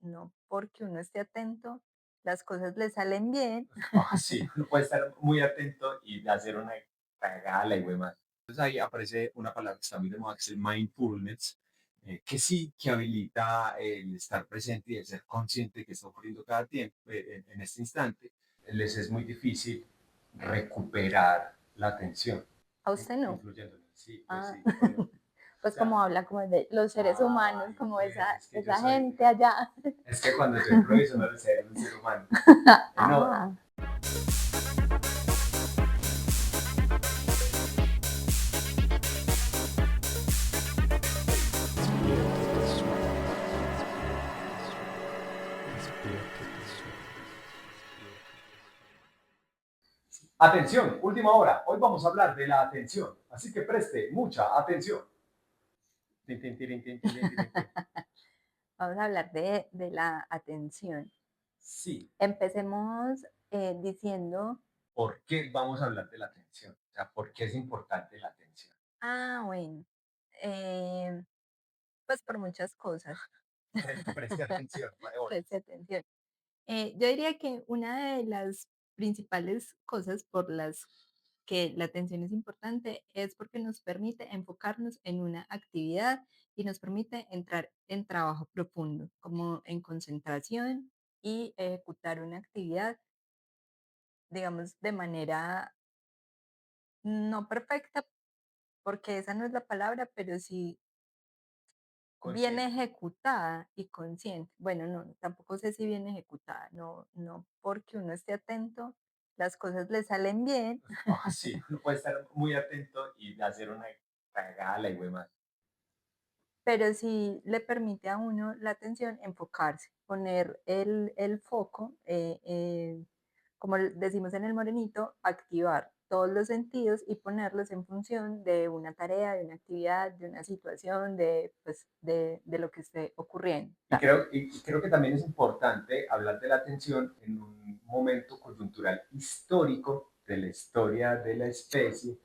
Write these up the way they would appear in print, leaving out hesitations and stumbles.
no porque uno esté atento, las cosas le salen bien. Sí, uno puede estar muy atento y hacer una cagada y más. Entonces ahí aparece una palabra que está muy de moda, que es el mindfulness, que sí, que habilita el estar presente y el ser consciente de que está ocurriendo cada tiempo, en este instante. Les es muy difícil recuperar la atención, A usted no. incluyendo, sí, pues Ah, sí, obvio. O pues como sea, habla como de los seres humanos, ay, como pues es que yo esa soy, gente allá. es que cuando yo improviso no lo sé, era un ser humano. No, Ah, Despierta del sueño. Despierta del sueño. atención, última hora. Hoy vamos a hablar de la atención, así que preste mucha atención. Tin, tin, tirin, tin, tirin, tirin, tin. vamos a hablar de la atención. Sí, Empecemos diciendo, ¿por qué vamos a hablar de la atención? O sea, ¿por qué es importante la atención? bueno, eh, pues por muchas cosas. Preste atención, Preste huevones. atención. Yo diría que una de las principales cosas por las que la atención es importante es porque nos permite enfocarnos en una actividad y nos permite entrar en trabajo profundo, como en concentración y ejecutar una actividad, digamos, de manera no perfecta, porque esa no es la palabra, pero sí bien Consciente. ejecutada y consciente. Bueno, no, tampoco sé si bien ejecutada, no porque uno esté atento, las cosas le salen bien, Sí, uno puede estar muy atento y hacer una cagada y más. pero sí le permite a uno la atención enfocarse, poner el foco, como decimos en el morenito, activar todos los sentidos y ponerlos en función de una tarea, de una actividad, de una situación, pues, de lo que esté ocurriendo. Y creo que también es importante hablar de la atención en un momento coyuntural histórico de la historia de la especie,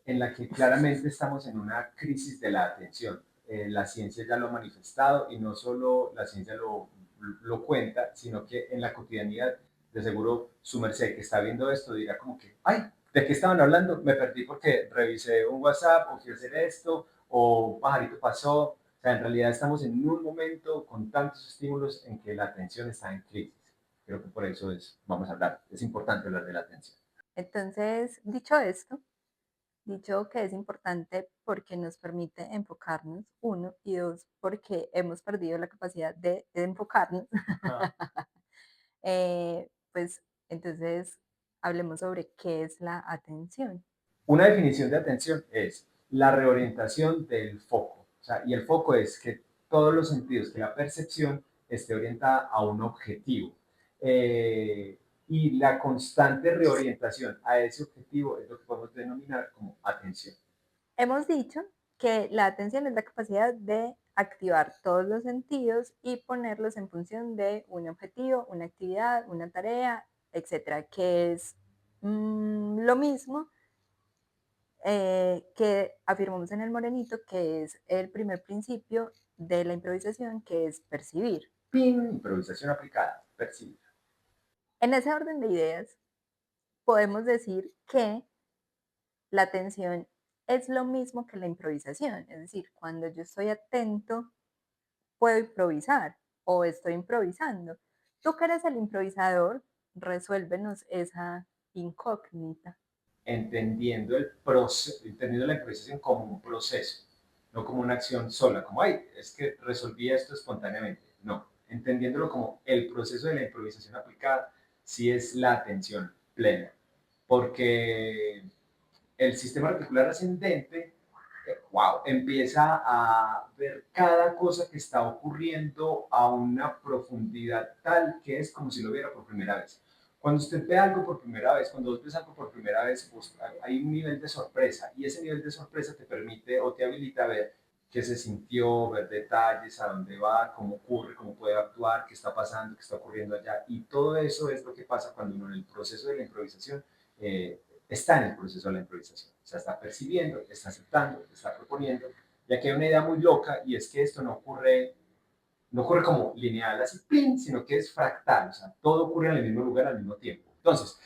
en la que claramente estamos en una crisis de la atención. La ciencia ya lo ha manifestado y no solo la ciencia lo cuenta, sino que en la cotidianidad, de seguro su merced que está viendo esto dirá como que, ay, ¿de qué estaban hablando? Me perdí porque revisé un WhatsApp o fui a hacer esto o pajarito pasó. O sea, en realidad estamos en un momento con tantos estímulos en que la atención está en crisis. Creo que por eso vamos a hablar, es importante hablar de la atención. Entonces, dicho esto, dicho que es importante porque nos permite enfocarnos, uno, y dos, porque hemos perdido la capacidad de enfocarnos, Ah. pues entonces hablemos sobre qué es la atención. Una definición de atención es la reorientación del foco. O sea, y el foco es que todos los sentidos, que la percepción esté orientada a un objetivo. Y la constante reorientación a ese objetivo es lo que podemos denominar como atención. Hemos dicho que la atención es la capacidad de activar todos los sentidos y ponerlos en función de un objetivo, una actividad, una tarea, etcétera, que es lo mismo que afirmamos en el morenito, que es el primer principio de la improvisación, que es percibir. ¡Pin! Improvisación aplicada, percibir. En ese orden de ideas, podemos decir que la atención es lo mismo que la improvisación, es decir, cuando yo estoy atento, puedo improvisar o estoy improvisando. Tú que eres el improvisador, resuélvenos esa incógnita. Entendiendo la improvisación como un proceso, no como una acción sola, como, ay, es que resolví esto espontáneamente. No, entendiéndolo como el proceso de la improvisación aplicada, sí es la atención plena, porque el sistema reticular ascendente, wow, empieza a ver cada cosa que está ocurriendo a una profundidad tal que es como si lo viera por primera vez. Cuando usted ve algo por primera vez, cuando vos ves algo por primera vez, pues, hay un nivel de sorpresa y ese nivel de sorpresa te permite o te habilita a ver qué se sintió, ver detalles, a dónde va, cómo ocurre, cómo puede actuar, qué está pasando, qué está ocurriendo allá. Y todo eso es lo que pasa cuando uno en el proceso de la improvisación está en el proceso de la improvisación. O sea, está percibiendo, está aceptando, está proponiendo. Ya que hay una idea muy loca y es que esto no ocurre como lineal así, ¡plin!, sino que es fractal, o sea, todo ocurre en el mismo lugar al mismo tiempo. Entonces,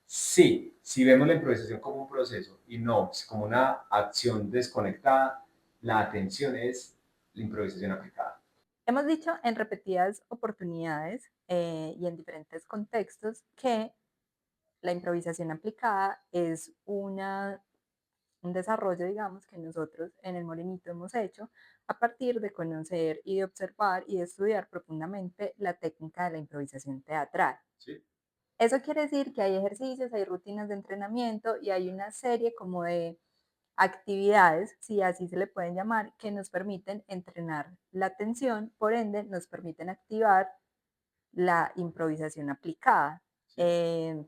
sí, si vemos la improvisación como un proceso y no como una acción desconectada, la atención es la improvisación aplicada. Hemos dicho en repetidas oportunidades y en diferentes contextos que la improvisación aplicada es un desarrollo, digamos, que nosotros en el Morenito hemos hecho a partir de conocer y de observar y de estudiar profundamente la técnica de la improvisación teatral. ¿Sí? Eso quiere decir que hay ejercicios, hay rutinas de entrenamiento y hay una serie como de actividades, si así se le pueden llamar, que nos permiten entrenar la atención, por ende nos permiten activar la improvisación aplicada. ¿Sí? Eh,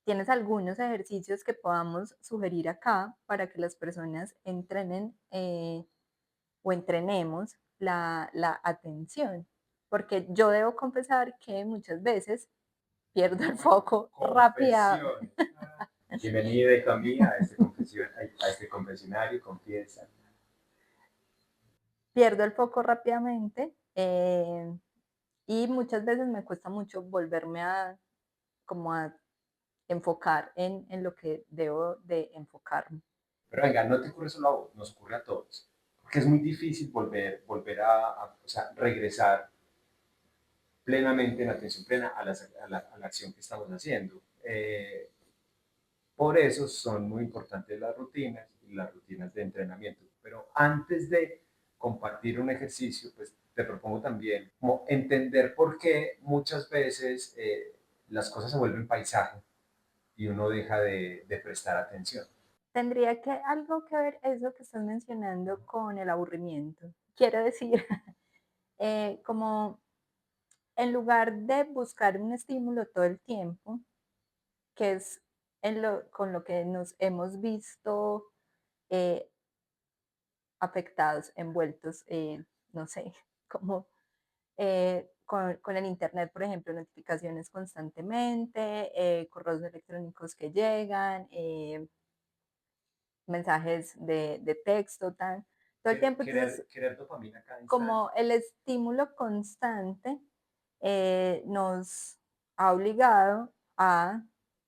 ¿Tienes algunos ejercicios que podamos sugerir acá para que las personas entrenen o entrenemos la atención? Porque yo debo confesar que muchas veces pierdo el Bueno, foco rápida, confesiones. Bienvenida, Camila, a este confesionario, confiesa. pierdo el foco rápidamente y muchas veces me cuesta mucho volverme a como a enfocar en lo que debo de enfocarme. Pero venga, no te ocurre solo a vos, nos ocurre a todos. Porque es muy difícil volver o sea, regresar plenamente en atención plena a la acción que estamos haciendo. Por eso son muy importantes las rutinas y las rutinas de entrenamiento. Pero antes de compartir un ejercicio, pues te propongo también como entender por qué muchas veces las cosas se vuelven paisaje y uno deja de prestar atención. Tendría que algo que ver eso que estás mencionando con el aburrimiento. Quiero decir, como en lugar de buscar un estímulo todo el tiempo, que es con lo que nos hemos visto eh, afectados, envueltos, no sé, como con el Internet, por ejemplo, notificaciones constantemente, correos electrónicos que llegan, mensajes de texto, tan, todo el tiempo. Entonces, Querer dopamina cada instante. como el estímulo constante nos ha obligado a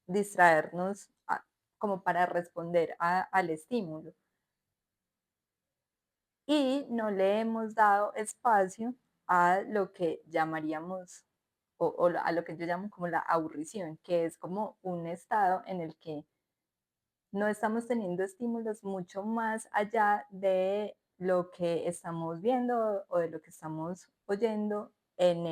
distraernos como para responder al estímulo y no le hemos dado espacio a lo que llamaríamos o a lo que yo llamo como la aburrición, que es como un estado en el que no estamos teniendo estímulos mucho más allá de lo que estamos viendo o de lo que estamos oyendo en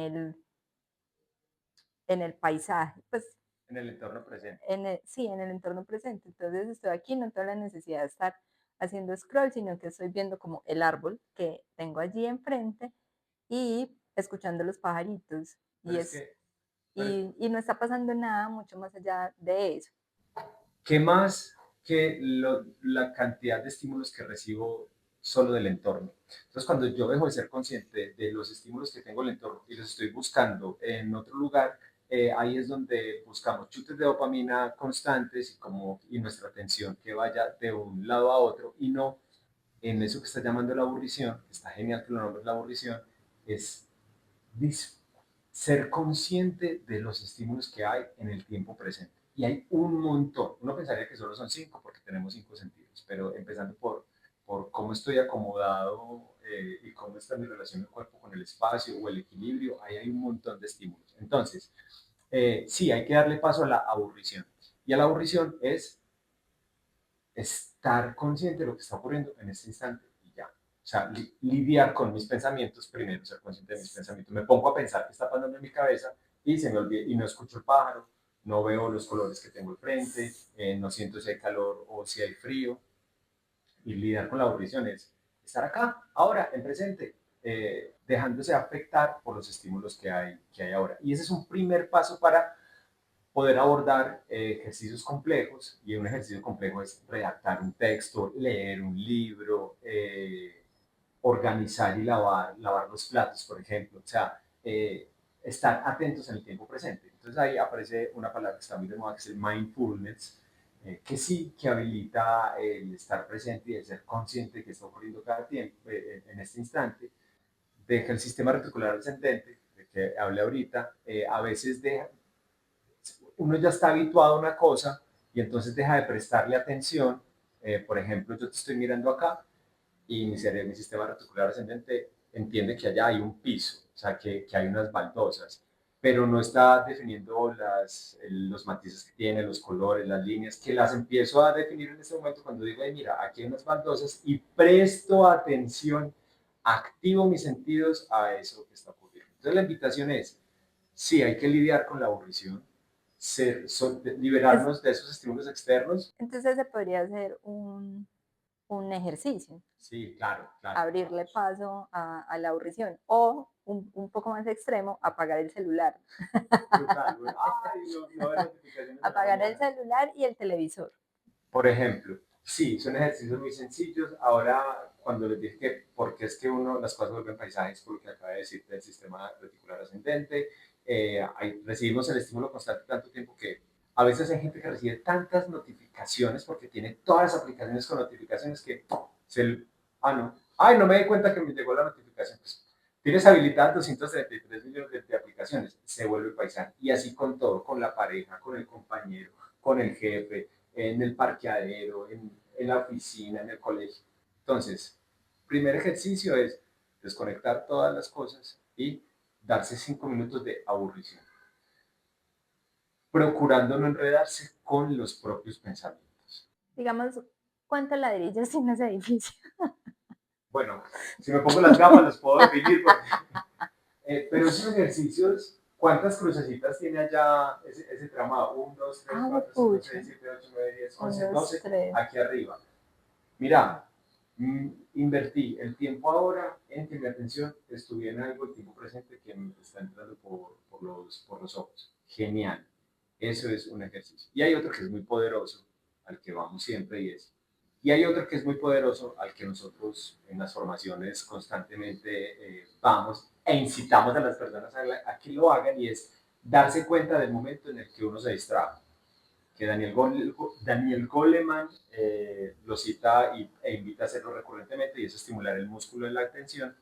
el paisaje, pues En el entorno presente. sí, en el entorno presente. Entonces estoy aquí, no tengo la necesidad de estar haciendo scroll, sino que estoy viendo como el árbol que tengo allí enfrente y escuchando los pajaritos. Pero es que, pero, Y no está pasando nada mucho más allá de eso. ¿qué más que la cantidad de estímulos que recibo solo del entorno? Entonces, cuando yo dejo de ser consciente de los estímulos que tengo en el entorno y los estoy buscando en otro lugar, ahí es donde buscamos chutes de dopamina constantes y nuestra atención que vaya de un lado a otro y no en eso que está llamando la aburrición, que está genial que lo nombres la aburrición, es ser consciente de los estímulos que hay en el tiempo presente. Y hay un montón. Uno pensaría que solo son cinco porque tenemos cinco sentidos, pero empezando por cómo estoy acomodado y cómo está mi relación del cuerpo con el espacio o el equilibrio, ahí hay un montón de estímulos. Entonces, sí, hay que darle paso a la aburrición. Y a la aburrición es estar consciente de lo que está ocurriendo en este instante y ya. O sea, lidiar con mis pensamientos primero, ser consciente de mis pensamientos. Me pongo a pensar qué está pasando en mi cabeza y se me olvida y no escucho el pájaro, no veo los colores que tengo al frente, no siento si hay calor o si hay frío. Y lidiar con la aburrición es estar acá, ahora, en presente, dejándose afectar por los estímulos que hay ahora. Y ese es un primer paso para poder abordar ejercicios complejos, y un ejercicio complejo es redactar un texto, leer un libro, organizar y lavar los platos, por ejemplo. O sea, estar atentos en el tiempo presente. Entonces ahí aparece una palabra que está muy de moda, que es el mindfulness, que sí que habilita el estar presente y el ser consciente de que está ocurriendo cada tiempo, en este instante, de que el sistema reticular ascendente, de que hablé ahorita, a veces deja, uno ya está habituado a una cosa y entonces deja de prestarle atención. Por ejemplo, yo te estoy mirando acá y mi sistema reticular ascendente entiende que allá hay un piso, o sea, que hay unas baldosas, pero no está definiendo los matices que tiene, los colores, las líneas, que las empiezo a definir en este momento cuando digo, mira, aquí hay unas baldosas y presto atención, activo mis sentidos a eso que está ocurriendo. Entonces la invitación es, sí, hay que lidiar con la aburrición, Es, liberarnos de esos estímulos externos. entonces ese podría ser un ejercicio, Sí, claro, claro. abrirle paso a la aburrición. O un poco más extremo, apagar el celular. Brutal, brutal. Ay, no, no ver notificaciones en la Apagar el mañana. celular y el televisor. Por ejemplo, sí, son ejercicios muy sencillos. Ahora, cuando les dije que por qué es que las cosas vuelven paisajes, por lo que acaba de decir del sistema reticular ascendente, recibimos el estímulo constante tanto tiempo que a veces hay gente que recibe tantas notificaciones porque tiene todas las aplicaciones con notificaciones que se, no, ay, no me di cuenta que me llegó la notificación. Pues, tienes habilitadas 233 millones de aplicaciones, se vuelve paisaje. Y así con todo, con la pareja, con el compañero, con el jefe, en el parqueadero, en la oficina, en el colegio. Entonces, primer ejercicio es desconectar todas las cosas y darse 5 minutos de aburrición, procurando no enredarse con los propios pensamientos. Digamos, ¿cuántos ladrillos tiene ese edificio? Bueno, si me pongo las gafas los puedo definir, pero esos ejercicios, ¿cuántas crucecitas tiene allá ese tramado? 1, 2, 3, Ah, 4, 5, pucha. 6, 7, 8, 9, 10, 1, 11, 2, 12, 3. aquí arriba. Mira, invertí el tiempo ahora en que mi atención estuviera en algo, el tiempo presente que me está entrando por los ojos. Genial. Eso es un ejercicio. Y hay otro que es muy poderoso, al que vamos siempre y hay otro que es muy poderoso, al que nosotros en las formaciones constantemente vamos e incitamos a las personas a que lo hagan y es darse cuenta del momento en el que uno se distrae que Daniel Goleman lo cita e invita a hacerlo recurrentemente y es estimular el músculo de la atención.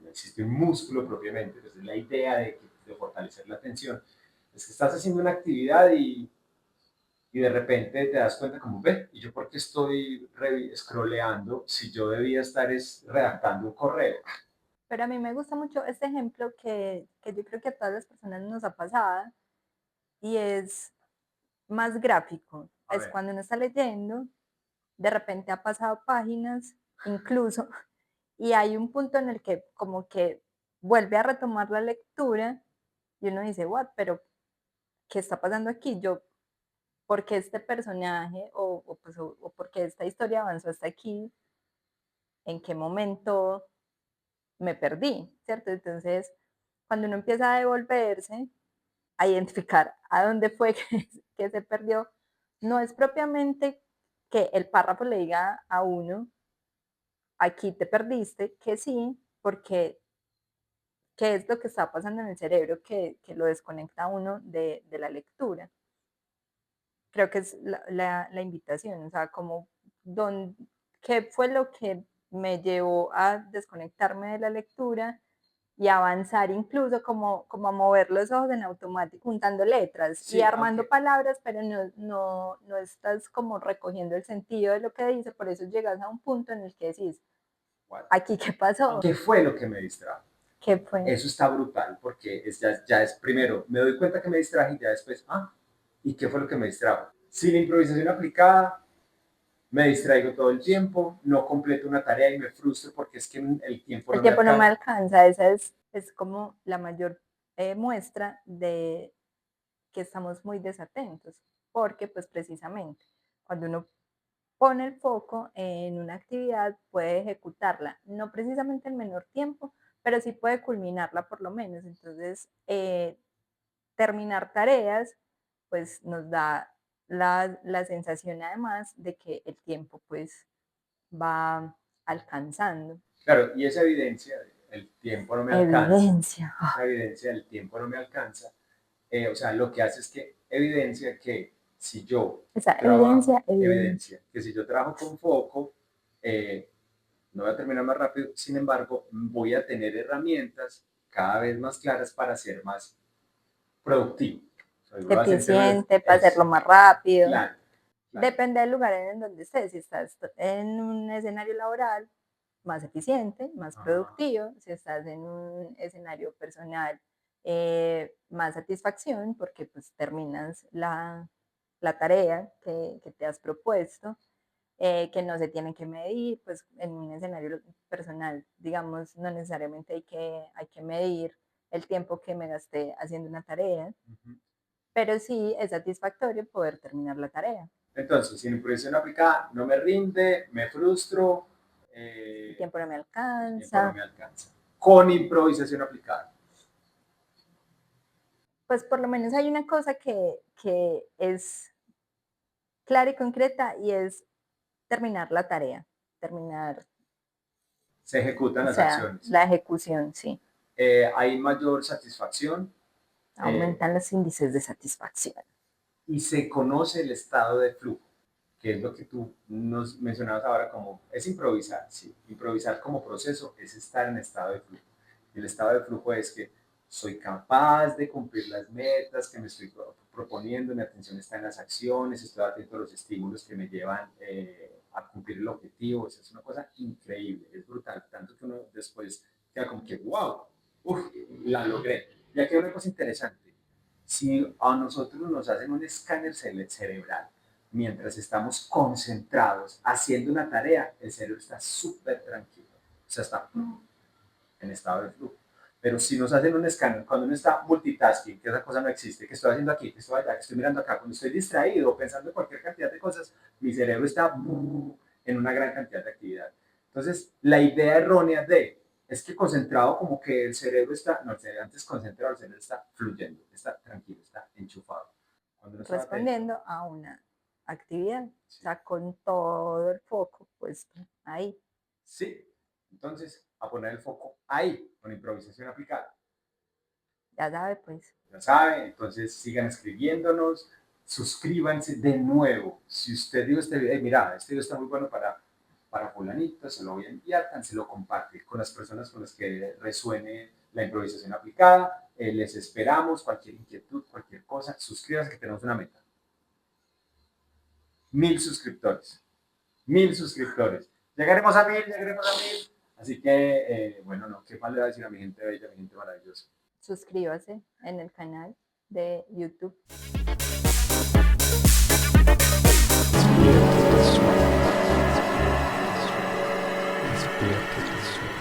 No existe un músculo propiamente, pues es la idea de fortalecer la atención. Es que estás haciendo una actividad y de repente te das cuenta como, ve, ¿y yo por qué estoy scrolleando si yo debía estar redactando un correo? Pero a mí me gusta mucho este ejemplo que yo creo que a todas las personas nos ha pasado y es más gráfico. A Es ver, cuando uno está leyendo, de repente ha pasado páginas, incluso, y hay un punto en el que como que vuelve a retomar la lectura y uno dice, what, pero ¿qué está pasando aquí? Yo, ¿por qué este personaje o por qué esta historia avanzó hasta aquí? ¿En qué momento me perdí? ¿Cierto? Entonces, cuando uno empieza a devolverse, a identificar a dónde fue que se perdió, no es propiamente que el párrafo le diga a uno, aquí te perdiste, que sí, porque qué es lo que está pasando en el cerebro que lo desconecta a uno de la lectura. Creo que es la invitación, o sea, como qué fue lo que me llevó a desconectarme de la lectura y avanzar incluso como a mover los ojos en automático, juntando letras y sí, armando aunque, palabras, pero no estás como recogiendo el sentido de lo que dice, por eso llegas a un punto en el que decís, what? aquí qué pasó, ¿Qué fue lo que me distrajo? qué fue. Eso está brutal porque ya es primero, me doy cuenta que me distraje y ya después, ¿y qué fue lo que me distrajo? Sin improvisación aplicada, me distraigo todo el tiempo, no completo una tarea y me frustro porque es que el tiempo El no me tiempo no me alcanza. alcanza, esa es como la mayor muestra de que estamos muy desatentos, porque pues precisamente cuando uno pone el foco en una actividad puede ejecutarla, no precisamente en menor tiempo, pero sí puede culminarla por lo menos. Entonces, terminar tareas pues nos da la sensación además de que el tiempo pues va alcanzando. Claro, y esa evidencia, el tiempo no me alcanza, Evidencia. esa evidencia del tiempo no me alcanza, o sea, lo que hace es que evidencia que si yo Esa trabajo, evidencia. que si yo trabajo con foco, eh, no voy a terminar más rápido, sin embargo, voy a tener herramientas cada vez más claras para ser más productivo. O sea, voy a sentirme eficiente, para eso, hacerlo más rápido. claro, claro. Depende del lugar en donde estés. Si estás en un escenario laboral, más eficiente, más Ajá. productivo. Si estás en un escenario personal, más satisfacción porque pues terminas la tarea que te has propuesto, que no se tiene que medir, pues en un escenario personal, digamos, no necesariamente hay que medir el tiempo que me gasté haciendo una tarea, Ujú. pero sí es satisfactorio poder terminar la tarea. Entonces, sin improvisación aplicada, no me rinde, me frustro, El eh, tiempo no me el tiempo no alcanza. me alcanza. Con improvisación aplicada. Pues por lo menos hay una cosa que es clara y concreta y es terminar la tarea, terminar, Se ejecutan o las sea, acciones. la ejecución, sí. Hay mayor satisfacción eh, Aumentan los índices de satisfacción. y se conoce el estado de flujo, que es lo que tú nos mencionabas ahora como, es improvisar, sí. Improvisar como proceso es estar en estado de flujo. Y el estado de flujo es que soy capaz de cumplir las metas que me estoy proponiendo, mi atención está en las acciones, estoy atento a los estímulos que me llevan a cumplir el objetivo. Eso es una cosa increíble, es brutal, tanto que uno después queda como que, wow, uf, la logré. Y aquí hay una cosa interesante, si a nosotros nos hacen un escáner cerebral mientras estamos concentrados haciendo una tarea, el cerebro está súper tranquilo, o sea, está en estado de flujo. Pero si nos hacen un escáner, cuando uno está multitasking, que esa cosa no existe, que estoy haciendo aquí, que estoy allá, que estoy mirando acá, cuando estoy distraído pensando en cualquier cantidad de cosas, mi cerebro está en una gran cantidad de actividad. Entonces, la idea errónea de es que concentrado como que el cerebro está, no, el cerebro antes concentrado, el cerebro está fluyendo, está tranquilo, está enchufado. Cuando uno está atento, Respondiendo a una actividad, o sí. sea, con todo el foco puesto ahí. Sí, entonces a poner el foco ahí, con improvisación aplicada. Ya sabe, pues, Ya saben, entonces sigan escribiéndonos, suscríbanse de nuevo. Si usted dijo este video, mira, este video está muy bueno para fulanito, se lo voy a enviar, se lo comparte con las personas con las que resuene la improvisación aplicada. Les esperamos, cualquier inquietud, cualquier cosa, suscríbanse que tenemos una meta. 1000 suscriptores. 1000 suscriptores. Llegaremos a 1000, llegaremos a 1000. Así que, bueno, no, qué mal le va a decir a mi gente bella, a mi gente maravillosa. suscríbase en el canal de YouTube. Despierta del sueño.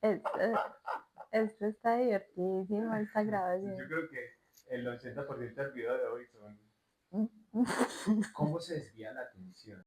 Esto, esto está divertidísimo, esta Yo grabación. creo que el 80% del video de hoy son cómo se desvía la atención.